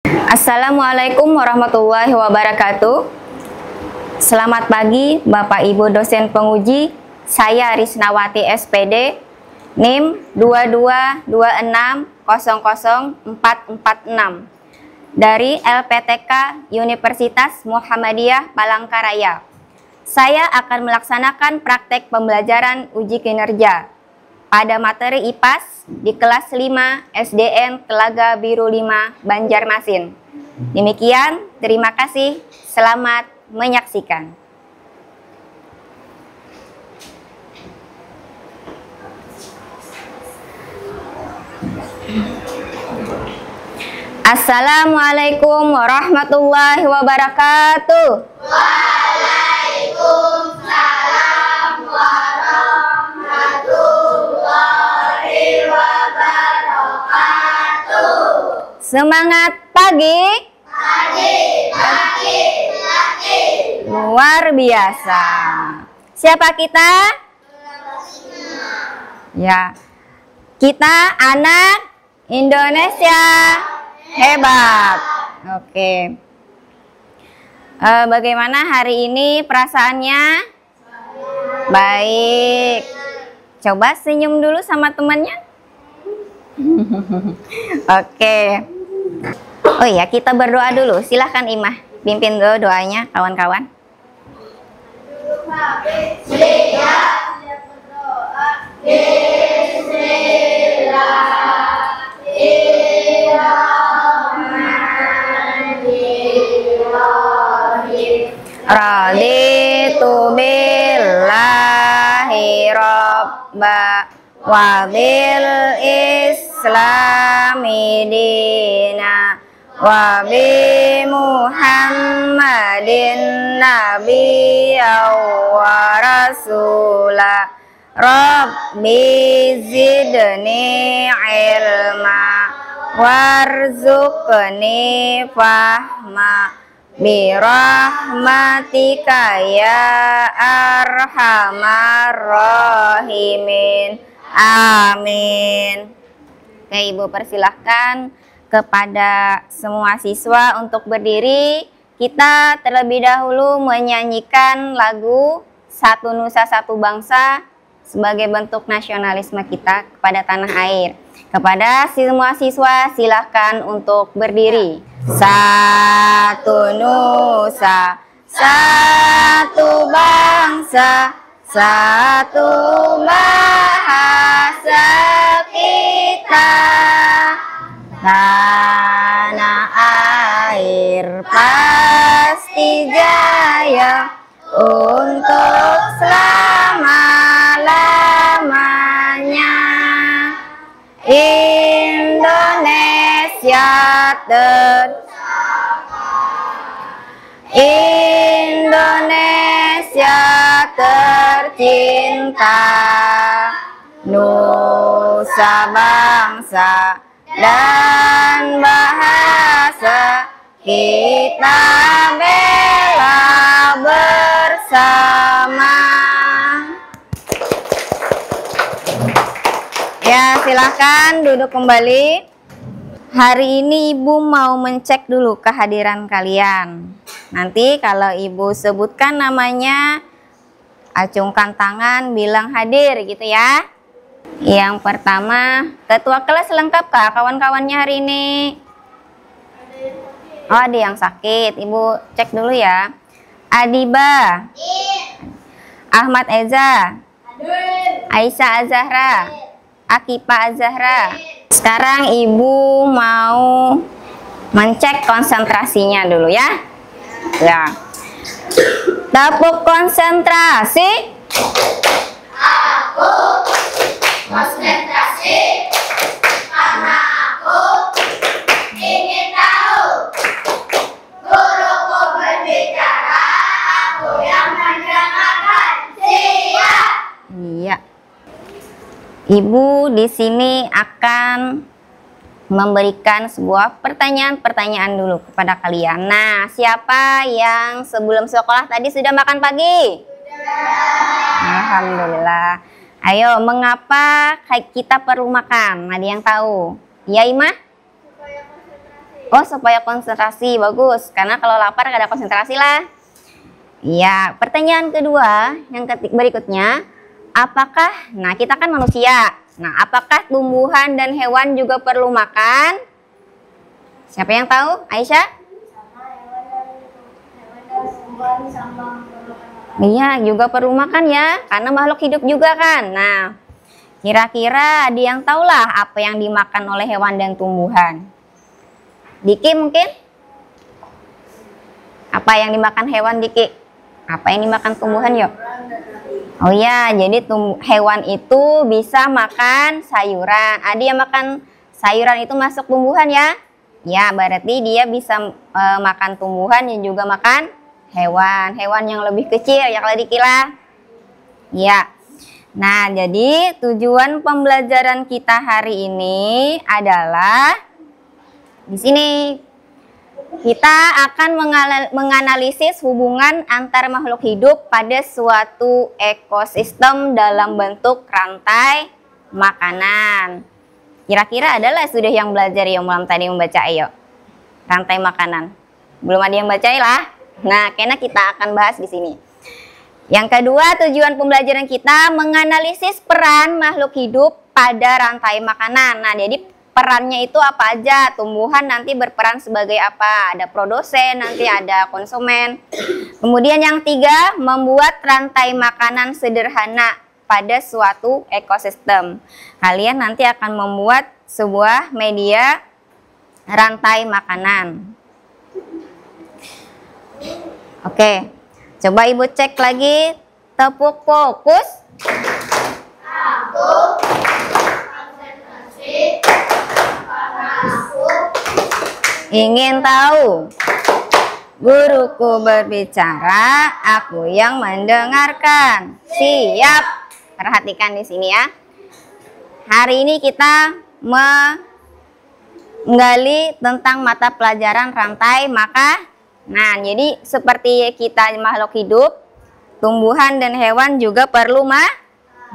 Assalamualaikum warahmatullahi wabarakatuh. Selamat pagi Bapak Ibu dosen penguji. Saya Risnawati SPD, NIM 222600446 dari LPTK Universitas Muhammadiyah Palangkaraya. Saya akan melaksanakan praktek pembelajaran uji kinerja pada materi IPAS di kelas 5 SDN Telaga Biru 5 Banjarmasin. Demikian, terima kasih. Selamat menyaksikan. Assalamualaikum warahmatullahi wabarakatuh. Waalaikumsalam warahmatullahi wabarakatuh. Semangat pagi. Pagi. Luar biasa. Siapa kita? Ya, kita anak Indonesia hebat. Oke. Bagaimana hari ini perasaannya? Baik. Coba senyum dulu sama temannya. Oke. Oh iya, kita berdoa dulu. Silahkan Imah, pimpin dulu doanya kawan-kawan. Raditu billahi robba wa bil islami dina wa bi muhammadin nabiyya wa rasula rabbi zidni ilma warzuqni fahma birahmatika ya arhamar rahimin. Amin. Oke, Ibu persilahkan kepada semua siswa untuk berdiri. Kita terlebih dahulu menyanyikan lagu Satu Nusa Satu Bangsa sebagai bentuk nasionalisme kita kepada tanah air. Kepada semua siswa silahkan untuk berdiri. Satu nusa, satu bangsa, satu bahasa kita. Tanah air pasti jaya untuk selama-lamanya. Indonesia tercinta, nusa bangsa dan bahasa kita bela bersama. Ya, silahkan duduk kembali. Hari ini Ibu mau mencek dulu kehadiran kalian. Nanti kalau Ibu sebutkan namanya, acungkan tangan, bilang hadir gitu ya. Yang pertama, ketua kelas lengkapkah kawan-kawannya hari ini? Oh, ada yang sakit. Ibu cek dulu ya. Adiba, Ahmad Eza, Aisyah Azahra, Akipa Azahra. Sekarang Ibu mau mencek konsentrasinya dulu ya. Ya. Tepuk konsentrasi. Aku konsentrasi karena aku ingin tahu. Guruku berbicara, aku yang mendengarkan. Siap. Iya. Ibu di sini akan memberikan sebuah pertanyaan dulu kepada kalian. Nah, siapa yang sebelum sekolah tadi sudah makan pagi? Sudah. Alhamdulillah. Ayo, mengapa kita perlu makan? Ada yang tahu? Ya, Imah? Supaya konsentrasi. Oh, supaya konsentrasi. Bagus. Karena kalau lapar gak ada konsentrasi lah. Ya, pertanyaan kedua yang berikutnya, apakah, nah kita kan manusia, nah apakah tumbuhan dan hewan juga perlu makan? Siapa yang tahu? Aisyah? Iya, juga perlu makan ya, karena makhluk hidup juga kan. Nah, kira-kira ada yang tahu lah apa yang dimakan oleh hewan dan tumbuhan? Diki mungkin? Apa yang dimakan hewan, Diki? Apa yang dimakan tumbuhan, yuk? Oh ya, jadi hewan itu bisa makan sayuran. Ada yang makan sayuran itu masuk tumbuhan ya? Ya, berarti dia bisa makan tumbuhan dan juga makan hewan. Hewan yang lebih kecil ya kalau dikira. Ya. Nah, jadi tujuan pembelajaran kita hari ini adalah di sini. Kita akan menganalisis hubungan antar makhluk hidup pada suatu ekosistem dalam bentuk rantai makanan. Kira-kira adalah sudah yang belajar yang malam tadi membaca, ayo. Rantai makanan. Belum ada yang baca lah. Nah, karena kita akan bahas di sini. Yang kedua, tujuan pembelajaran kita menganalisis peran makhluk hidup pada rantai makanan. Nah, jadi perannya itu apa aja? Tumbuhan nanti berperan sebagai apa? Ada produsen, nanti ada konsumen. Kemudian yang tiga, membuat rantai makanan sederhana pada suatu ekosistem. Kalian nanti akan membuat sebuah media rantai makanan. Oke, coba Ibu cek lagi. Tepuk fokus. Ingin tahu? Guruku berbicara, aku yang mendengarkan. Siap. Perhatikan di sini ya. Hari ini kita menggali tentang mata pelajaran rantai makanan. Jadi seperti kita makhluk hidup, tumbuhan dan hewan juga perlu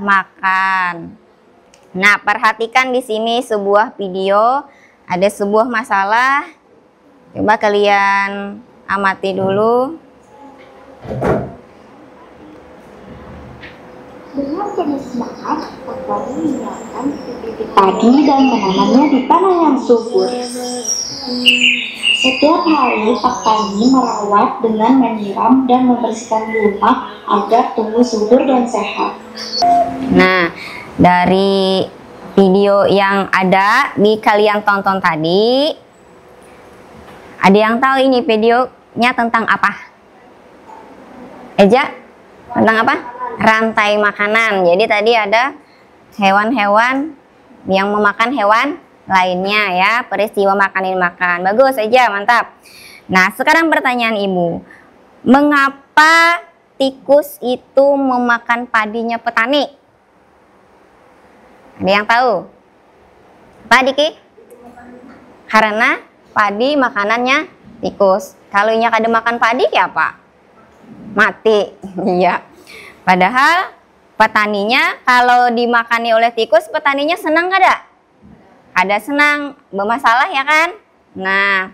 makan. Nah, perhatikan di sini sebuah video, ada sebuah masalah. Coba kalian amati dulu. Dengan penuh semangat, petani menyiapkan bibit padi dan menanamnya di tanah yang subur. Setiap hari, petani merawat dengan menyiram dan membersihkan rumah agar tumbuh subur dan sehat. Nah, dari video yang ada di kalian tonton tadi, ada yang tahu ini videonya tentang apa? Eja? Tentang apa? Rantai makanan. Jadi tadi ada hewan-hewan yang memakan hewan lainnya ya. Peristiwa makan makan. Bagus Eja, mantap. Nah, sekarang pertanyaan Ibu. Mengapa tikus itu memakan padinya petani? Ada yang tahu? Apa Diki? Karena padi makanannya tikus. Kalau nya kada makan padi ya apa? Mati. Iya. Padahal petaninya kalau dimakani oleh tikus, petaninya senang kada? Ada senang, bermasalah ya kan? Nah,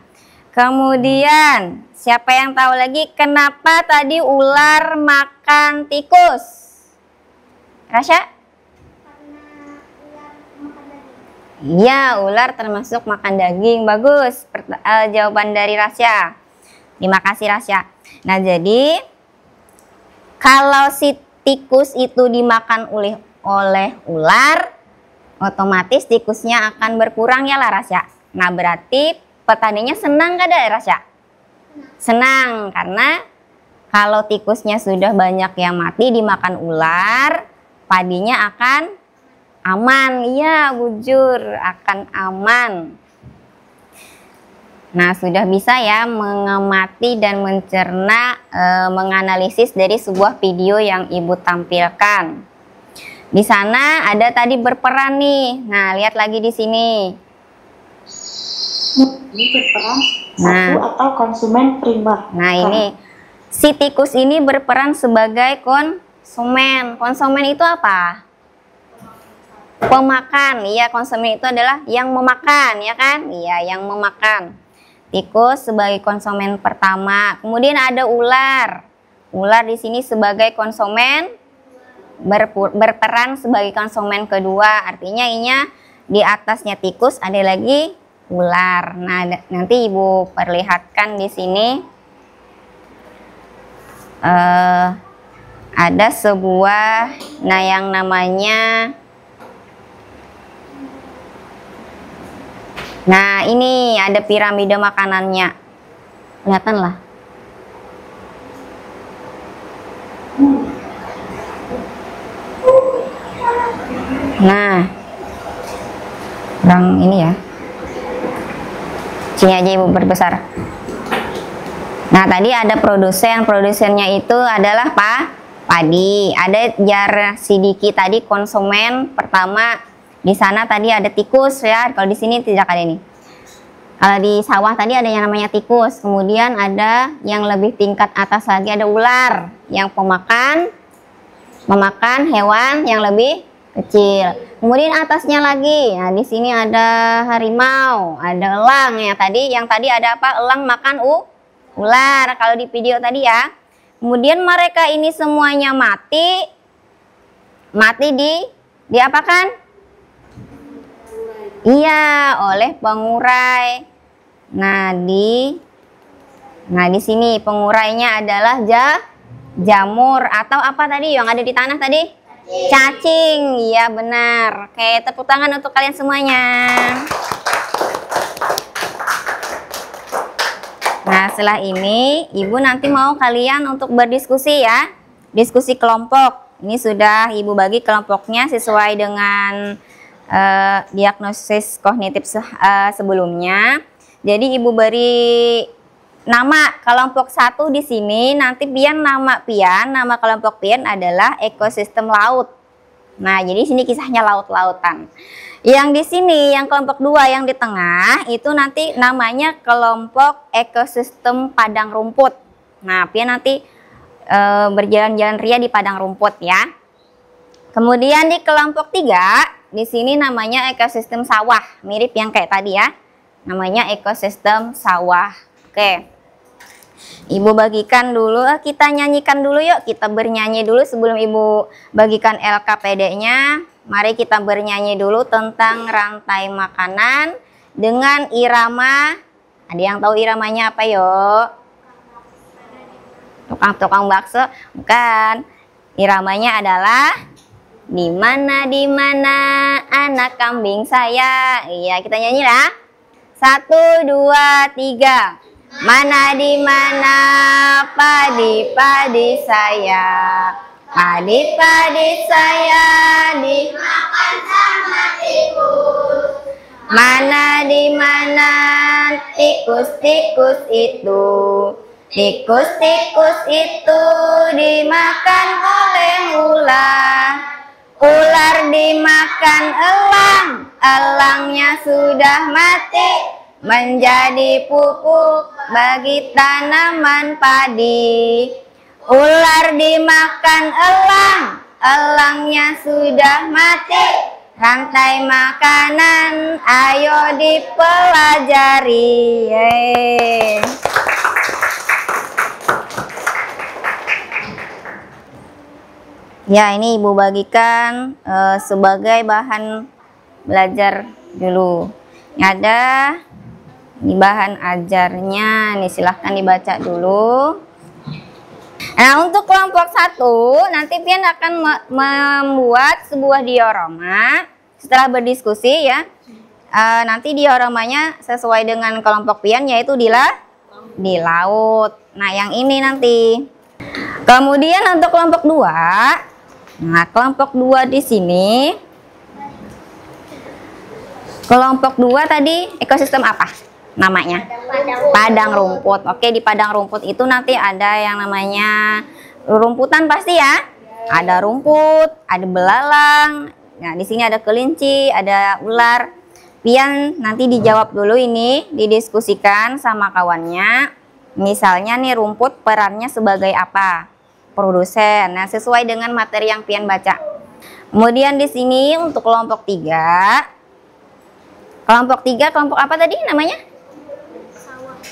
kemudian siapa yang tahu lagi kenapa tadi ular makan tikus? Rasya? Iya, ular termasuk makan daging. Bagus jawaban dari Rasya. Terima kasih Rasya. Nah, jadi kalau si tikus itu dimakan oleh ular, otomatis tikusnya akan berkurang ya lah Rasya. Nah, berarti petaninya senang kada ya Rasya? Senang, karena kalau tikusnya sudah banyak yang mati dimakan ular, padinya akan aman. Iya, bujur, akan aman. Nah, sudah bisa ya mengamati dan mencerna, menganalisis dari sebuah video yang Ibu tampilkan. Di sana ada tadi berperan nih. Nah, lihat lagi di sini. Ini berperan satu atau konsumen primer. Nah, ini si tikus ini berperan sebagai konsumen. Konsumen itu apa? Pemakan. Iya, konsumen itu adalah yang memakan, ya kan? Iya, yang memakan. Tikus sebagai konsumen pertama. Kemudian ada ular. Ular di sini sebagai konsumen, berperan sebagai konsumen kedua. Artinya ini di atasnya tikus ada lagi ular. Nah, nanti Ibu perlihatkan di sini ada sebuah, nah yang namanya, nah ini ada piramida makanannya, kelihatan lah. Nah, kurang ini ya, sini aja Ibu perbesar. Nah, tadi ada produsennya itu adalah padi. Ada jar sidiki tadi konsumen pertama. Di sana tadi ada tikus ya. Kalau di sini tidak ada ini. Kalau di sawah tadi ada yang namanya tikus. Kemudian ada yang lebih tingkat atas lagi ada ular yang memakan hewan yang lebih kecil. Kemudian atasnya lagi. Nah, di sini ada harimau, ada elang ya tadi. Yang tadi ada apa? Elang makan ular kalau di video tadi ya. Kemudian mereka ini semuanya mati diapakan? Iya, oleh pengurai. Nah di sini pengurainya adalah jamur atau apa tadi yang ada di tanah tadi? Cacing. Iya benar. Oke, tepuk tangan untuk kalian semuanya. Nah, setelah ini Ibu nanti mau kalian untuk berdiskusi ya. Diskusi kelompok. Ini sudah Ibu bagi kelompoknya sesuai dengan diagnosis kognitif sebelumnya. Jadi Ibu beri nama kelompok 1 di sini. Nanti nama kelompok pian adalah ekosistem laut. Nah, jadi sini kisahnya laut-lautan. Yang di sini, yang kelompok 2 yang di tengah itu nanti namanya kelompok ekosistem padang rumput. Nah, pian nanti berjalan-jalan ria di padang rumput ya. Kemudian di kelompok 3 di sini namanya ekosistem sawah, mirip yang kayak tadi ya. Namanya ekosistem sawah. Oke. Ibu bagikan dulu, kita nyanyikan dulu yuk. Kita bernyanyi dulu sebelum Ibu bagikan LKPD-nya. Mari kita bernyanyi dulu tentang rantai makanan dengan irama. Ada yang tahu iramanya apa yuk? Tukang-tukang bakso? Bukan. Iramanya adalah di mana anak kambing saya. Iya, kita nyanyi lah. 1, 2, 3. Mana di mana padi-padi saya. Padi-padi saya Makan sama tikus. mana di mana tikus-tikus itu. Tikus-tikus itu dimakan oleh ular. Ular dimakan elang. Elangnya sudah mati. Menjadi pupuk bagi tanaman padi. Ular dimakan elang. Elangnya sudah mati. Rantai makanan ayo dipelajari. Yeay. Ya, ini Ibu bagikan sebagai bahan belajar dulu. Ini ada ini bahan ajarnya, nih silahkan dibaca dulu. Nah, untuk kelompok 1 nanti pian akan membuat sebuah diorama setelah berdiskusi ya. Nanti dioramanya sesuai dengan kelompok pian yaitu di laut. Nah, yang ini nanti. Kemudian untuk kelompok 2. Nah, kelompok 2 di sini. Kelompok 2 tadi ekosistem apa? Namanya padang rumput. Oke, di padang rumput itu nanti ada yang namanya rumputan pasti ya. Ada rumput, ada belalang. Nah, di sini ada kelinci, ada ular. Pian nanti dijawab dulu ini, didiskusikan sama kawannya. Misalnya nih rumput perannya sebagai apa? Produsen. Nah, sesuai dengan materi yang pian baca. Kemudian di sini untuk kelompok 3. Kelompok 3 kelompok apa tadi namanya?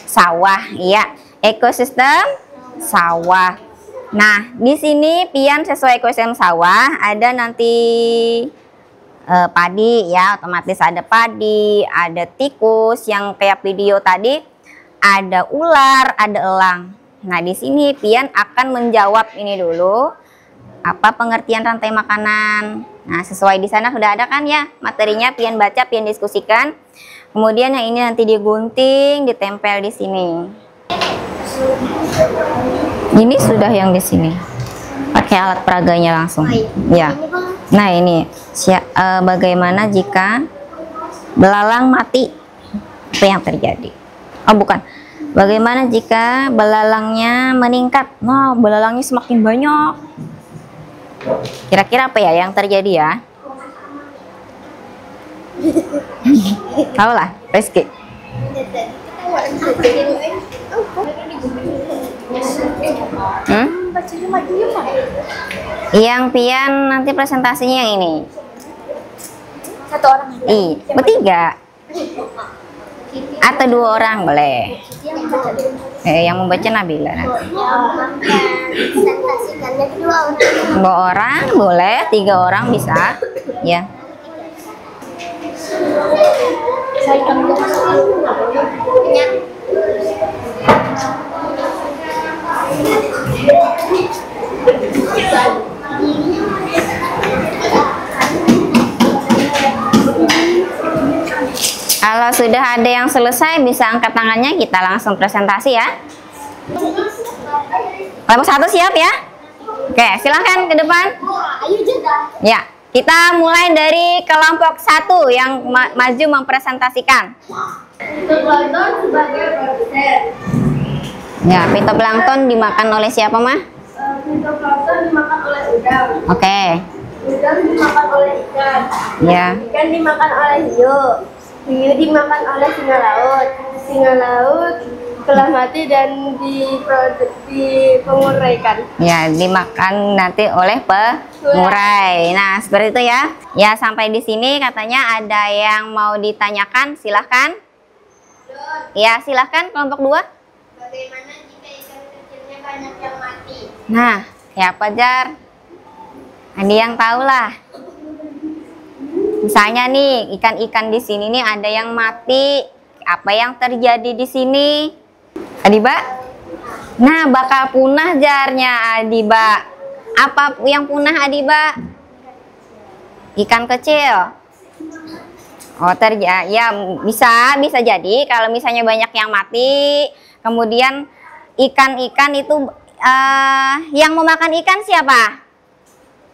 Sawah, iya. Ekosistem sawah. Nah, di sini pian sesuai ekosistem sawah ada nanti padi ya, otomatis ada padi, ada tikus yang kayak video tadi, ada ular, ada elang. Nah, di sini pian akan menjawab ini dulu, apa pengertian rantai makanan. Nah, sesuai di sana sudah ada kan ya materinya, pian baca, pian diskusikan. Kemudian yang ini nanti digunting, ditempel di sini. Ini sudah yang di sini. Pakai alat peraganya langsung. Ya. Nah, ini bagaimana jika belalang mati? Apa yang terjadi? Oh, bukan. Bagaimana jika belalangnya meningkat? Nah, belalangnya semakin banyak. Kira-kira apa ya yang terjadi ya? Tahu lah, Rizky. Yang pian nanti presentasinya yang ini. Satu orang aja. Bertiga. Atau 2 orang boleh. Yang membaca Nabila nanti. Presentasikannya 2 orang. 2 orang boleh, 3 orang bisa. Ya. Kalau sudah ada yang selesai bisa angkat tangannya, kita langsung presentasi ya. Kelompok 1 siap ya? Oke, silahkan ke depan. Ya, kita mulai dari kelompok 1 yang maju mempresentasikan. Fitoplankton sebagai produsen. Ya, fitoplankton dimakan oleh siapa, Mah? Fitoplankton dimakan oleh udang. Oke. Udang dimakan oleh ikan. Ya. Ikan dimakan oleh hiu. Hiu dimakan oleh singa laut. Singa laut telah mati dan dipenguraikan. Ya, dimakan nanti oleh pengurai. Nah, seperti itu ya. Ya, sampai di sini katanya ada yang mau ditanyakan, silahkan. Ya, silahkan kelompok 2. Bagaimana jika ikan kecilnya banyak yang mati? Nah, siapa Jar? Ada yang tahu lah. Misalnya nih, ikan-ikan di sini nih ada yang mati. Apa yang terjadi di sini? Adiba? Nah, bakal punah jarnya Adiba. Apa yang punah Adiba? Ikan kecil. Oh, ya bisa jadi kalau misalnya banyak yang mati, kemudian ikan-ikan itu yang memakan ikan siapa?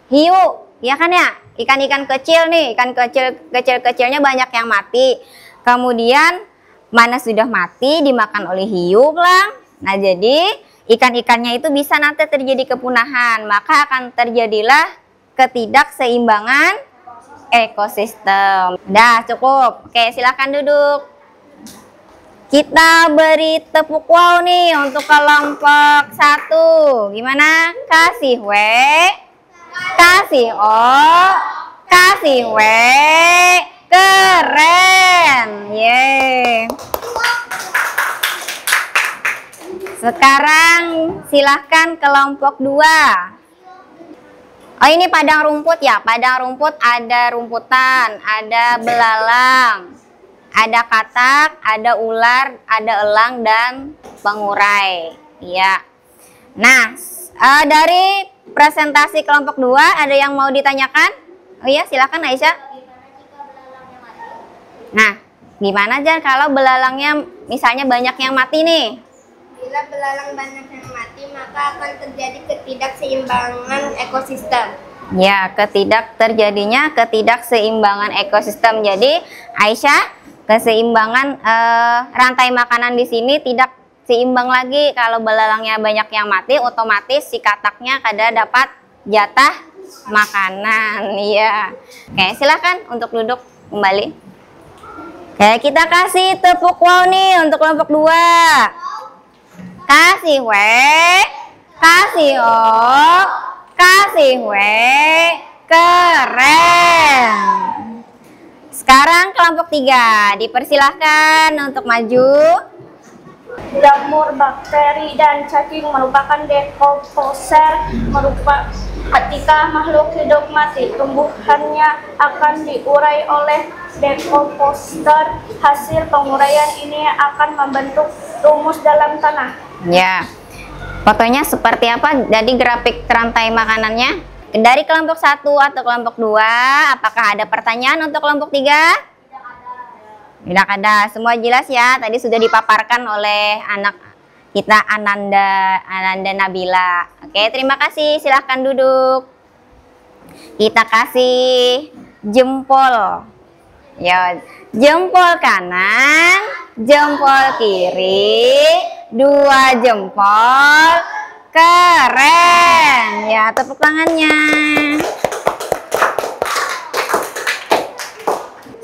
Hiu, ya kan ya? Ikan-ikan kecil nih, ikan kecil-kecilnya banyak yang mati. Kemudian mana sudah mati dimakan oleh hiu lah. Nah, jadi ikan-ikannya itu bisa nanti terjadi kepunahan, maka akan terjadilah ketidakseimbangan ekosistem. Udah cukup. Oke, silakan duduk. Kita beri tepuk wow nih untuk kelompok 1. Gimana? Kasih W, kasih O, kasih W. Keren. Yeay. Sekarang silahkan kelompok 2. Oh, ini padang rumput ya. Padang rumput ada rumputan, ada belalang, ada katak, ada ular, ada elang dan pengurai. Iya. Nah, dari presentasi kelompok 2 ada yang mau ditanyakan? Oh iya, silakan Aisyah. Nah, gimana Jan kalau belalangnya misalnya banyak yang mati nih? Bila belalang banyak yang mati, maka akan terjadi ketidakseimbangan ekosistem. Ya, terjadinya ketidakseimbangan ekosistem. Jadi, Aisyah, keseimbangan rantai makanan di sini tidak seimbang lagi. Kalau belalangnya banyak yang mati, otomatis si kataknya kada dapat jatah makanan. Iya. Oke, silakan untuk duduk kembali. Oke, kita kasih tepuk wow nih untuk kelompok 2. Kasih W, kasih O, kasih W. Keren. Sekarang kelompok 3 dipersilahkan untuk maju. Jamur, bakteri, dan cacing merupakan dekomposer, ketika makhluk hidup mati, tumbuhannya akan diurai oleh dekomposter. Hasil penguraian ini akan membentuk rumus dalam tanah. Ya, fotonya seperti apa? Jadi grafik rantai makanannya dari kelompok 1 atau kelompok 2. Apakah ada pertanyaan untuk kelompok 3? Tidak ada. Semua jelas ya. Tadi sudah dipaparkan oleh anak kita Ananda Nabila. Oke, terima kasih. Silahkan duduk. Kita kasih jempol. Ya, jempol kanan, jempol kiri, 2 jempol. Keren. Ya, tepuk tangannya.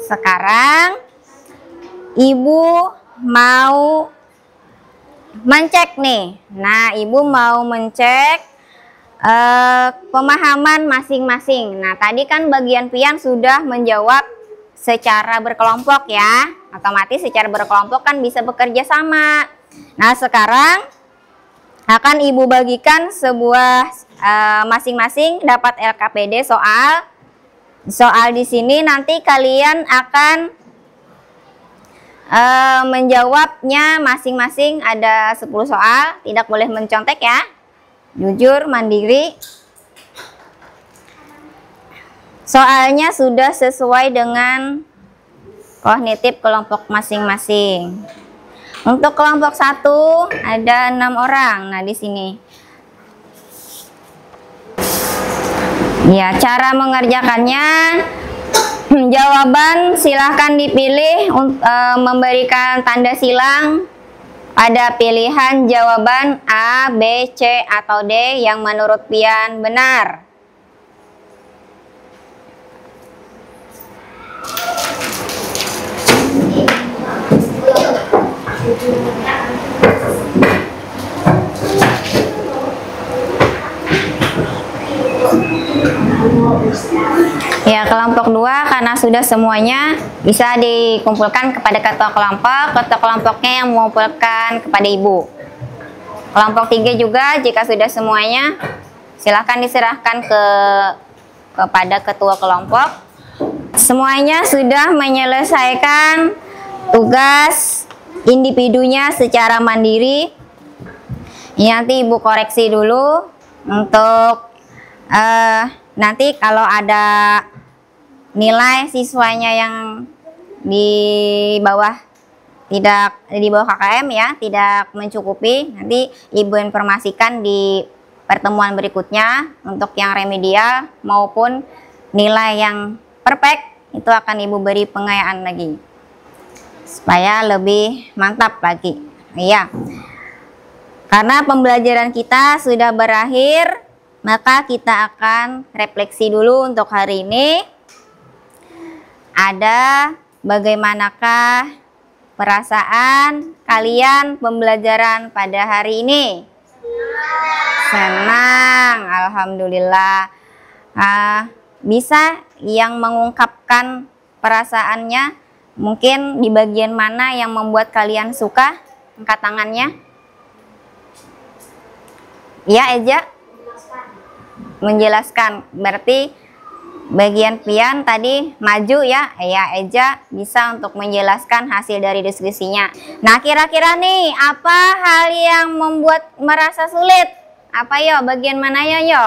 Sekarang Ibu mau mencek nih. Nah, Ibu mau mencek pemahaman masing-masing. Nah, tadi kan bagian pian sudah menjawab secara berkelompok ya. Otomatis secara berkelompok kan bisa bekerja sama. Nah, sekarang akan Ibu bagikan sebuah masing-masing dapat LKPD soal. Soal di sini nanti kalian akan menjawabnya masing-masing ada 10 soal, tidak boleh mencontek ya. Jujur, mandiri. Soalnya sudah sesuai dengan kognitif kelompok masing-masing. Untuk kelompok 1 ada 6 orang. Nah, di sini. Ya, cara mengerjakannya, jawaban silahkan dipilih memberikan tanda silang pada pilihan jawaban A, B, C, atau D yang menurut pian benar. Ya, kelompok 2 karena sudah semuanya bisa dikumpulkan kepada ketua kelompok. Ketua kelompoknya yang mengumpulkan kepada Ibu. Kelompok 3 juga jika sudah semuanya silahkan diserahkan kepada ketua kelompok. Semuanya sudah menyelesaikan tugas individunya secara mandiri. Nanti Ibu koreksi dulu untuk nanti kalau ada nilai siswanya yang di bawah KKM ya, tidak mencukupi, nanti Ibu informasikan di pertemuan berikutnya untuk yang remedial maupun nilai yang perfect itu akan Ibu beri pengayaan lagi supaya lebih mantap lagi. Iya. Karena pembelajaran kita sudah berakhir, maka kita akan refleksi dulu untuk hari ini. Ada bagaimanakah perasaan kalian pembelajaran pada hari ini? Senang, alhamdulillah. Bisa yang mengungkapkan perasaannya, mungkin di bagian mana yang membuat kalian suka? Angkat tangannya. Ya, Eja. Menjelaskan, berarti bagian pian tadi maju ya. Ya, Eja bisa untuk menjelaskan hasil dari diskusinya. Nah, kira-kira nih apa hal yang membuat merasa sulit? Apa yo? Bagian mana yo?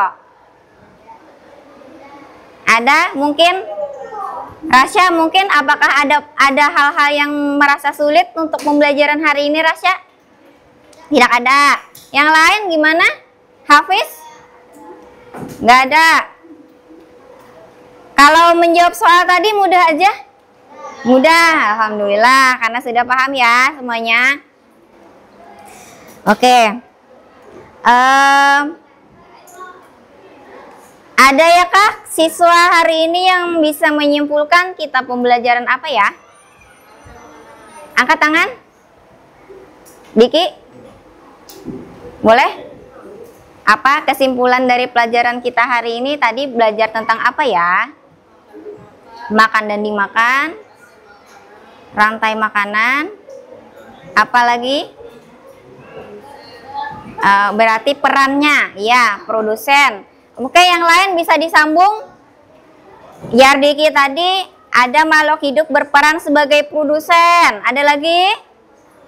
Ada mungkin? Rasya, mungkin apakah ada hal-hal yang merasa sulit untuk pembelajaran hari ini, Rasya? Tidak ada. Yang lain gimana? Hafiz? Nggak ada. Kalau menjawab soal tadi mudah aja? Mudah, alhamdulillah, karena sudah paham ya semuanya. Oke. Ada ya kah siswa hari ini yang bisa menyimpulkan kita pembelajaran apa ya? Angkat tangan. Diki? Boleh? Apa kesimpulan dari pelajaran kita hari ini? Tadi belajar tentang apa ya? Makan dan dimakan, rantai makanan, apa lagi? Berarti perannya, ya, produsen. Oke, yang lain bisa disambung. Yardiki tadi ada makhluk hidup berperan sebagai produsen. Ada lagi?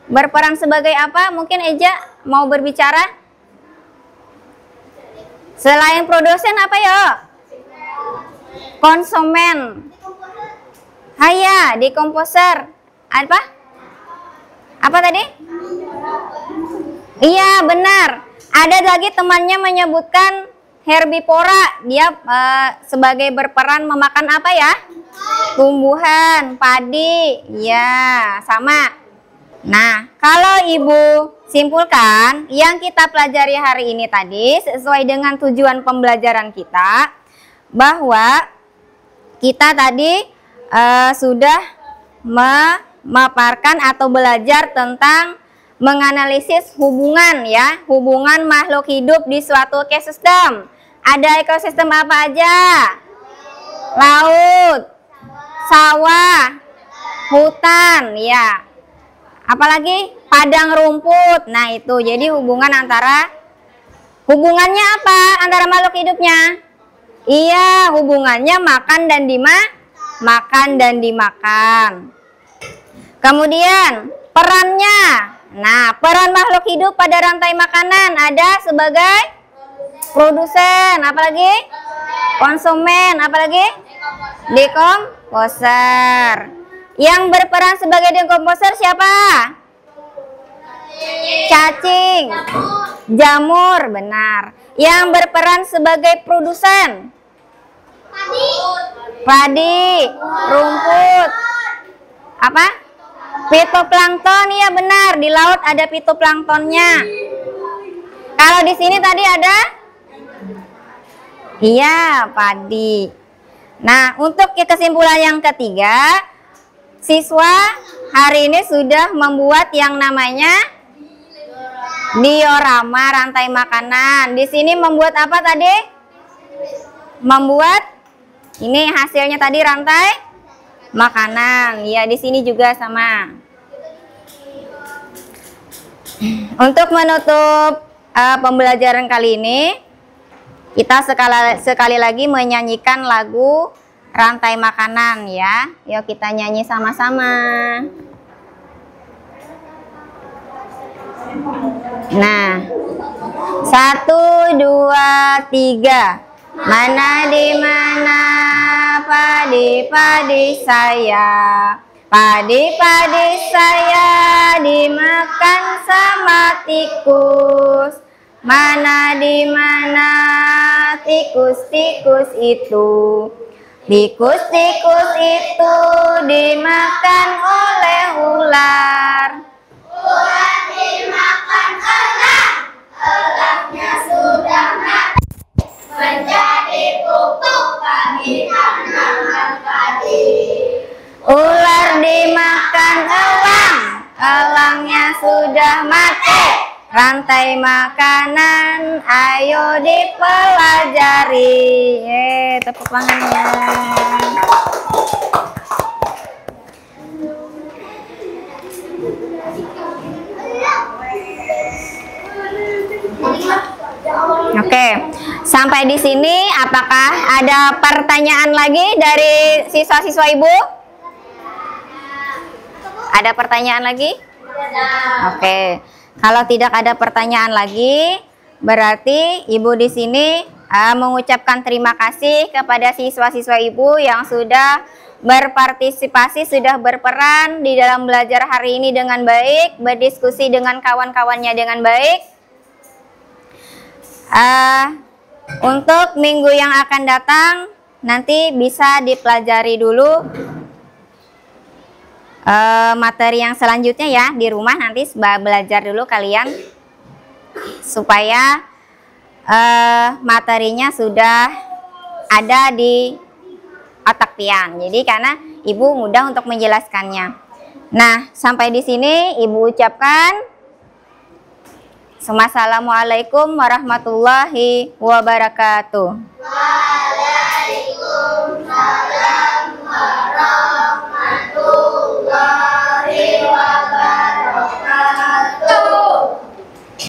Berperan sebagai apa? Mungkin Eja mau berbicara? Selain produsen apa ya? Konsumen. Haya, dekomposer. Apa? Apa tadi? Iya, benar. Ada lagi temannya menyebutkan herbivora. Dia sebagai berperan memakan apa ya? Tumbuhan, padi. Ya, sama. Nah, kalau Ibu simpulkan yang kita pelajari hari ini tadi sesuai dengan tujuan pembelajaran kita, bahwa kita tadi sudah memaparkan atau belajar tentang menganalisis hubungan ya, hubungan makhluk hidup di suatu ekosistem. Ada ekosistem apa aja? Laut, sawah, hutan, ya. Apalagi padang rumput. Nah, itu jadi hubungannya apa antara makhluk hidupnya? Iya, hubungannya makan dan dimakan. Kemudian perannya. Nah, peran makhluk hidup pada rantai makanan ada sebagai produsen, apalagi konsumen, apalagi dekomposer. Yang berperan sebagai dekomposer siapa? Cacing, jamur, benar. Yang berperan sebagai produsen? Padi, rumput, apa? Fitoplankton, iya benar. Di laut ada fitoplanktonnya. Kalau di sini tadi ada? Iya, padi. Nah, untuk kesimpulan yang ketiga, siswa hari ini sudah membuat yang namanya diorama rantai makanan. Di sini membuat apa tadi? Membuat ini hasilnya tadi rantai makanan. Ya, di sini juga sama. Untuk menutup pembelajaran kali ini, kita sekali lagi menyanyikan lagu rantai makanan ya. Yuk kita nyanyi sama-sama. Nah, 1, 2, 3. Mana di mana padi-padi saya, padi-padi saya dimakan sama tikus. Mana di mana tikus-tikus itu, tikus-tikus itu dimakan oleh ular. Ular dimakan elang, elangnya sudah mati, menjadi pupuk bagi tanaman padi. Ular dimakan elang, elangnya sudah mati. Rantai makanan, ayo dipelajari. Tepuk tangannya. Oke, sampai di sini apakah ada pertanyaan lagi dari siswa-siswa Ibu? Ada pertanyaan lagi? Oke, kalau tidak ada pertanyaan lagi, berarti Ibu di sini mengucapkan terima kasih kepada siswa-siswa Ibu yang sudah berpartisipasi, sudah berperan di dalam belajar hari ini dengan baik, berdiskusi dengan kawan-kawannya dengan baik. Untuk minggu yang akan datang nanti bisa dipelajari dulu materi yang selanjutnya ya, di rumah nanti belajar dulu kalian supaya materinya sudah ada di otak pian. Jadi karena Ibu mudah untuk menjelaskannya. Nah, sampai di sini Ibu ucapkan Assalamualaikum warahmatullahi wabarakatuh.